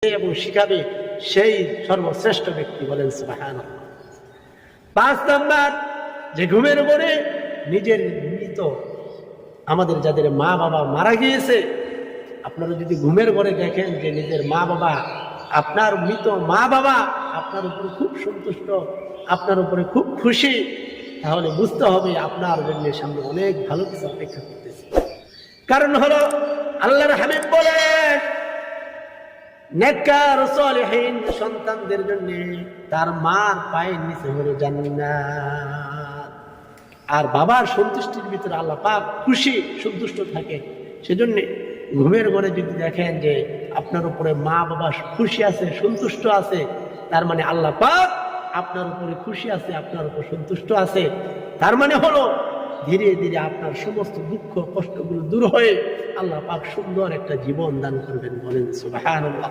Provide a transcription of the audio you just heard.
এবং শিখাবে সেই সর্বশ্রেষ্ঠ ব্যক্তি। বলেন সুবহানাল্লাহ। 5 নাম্বার, যে ঘুমের উপরে নিজের মৃত, আমাদের যাদের মা বাবা মারা গিয়েছে, আপনারা যদি ঘুমের ঘরে দেখেন যে নিজের মা বাবা, আপনার মৃত মা বাবা আপনার উপরে খুব সন্তুষ্ট, আপনার উপরে খুব খুশি, তাহলে বুঝতে হবে আপনার জন্য সামনে অনেক ভালো কিছু অপেক্ষা করতেছে। কারণ হলো আল্লাহর হাবিব বলেন, নেককার সালেহীন সন্তানদের জন্য তার মার পায়ের নিচে হলো জান্নাত। আর বাবার সন্তুষ্টির ভিতরে আল্লাহ পাক খুশি সন্তুষ্ট থাকে। সেজন্য ঘুমের ঘরে যদি দেখেন যে আপনার উপরে মা বাবা খুশি আছে, সন্তুষ্ট আছে, তার মানে আল্লাহ পাক আপনার উপরে খুশি আছে, আপনার উপর সন্তুষ্ট আছে। তার মানে হলো ধীরে ধীরে আপনার সমস্ত দুঃখ কষ্টগুলো দূর হয়ে আল্লাহ পাক সুন্দর একটা জীবন দান করবেন। বলেন সুবহানাল্লাহ।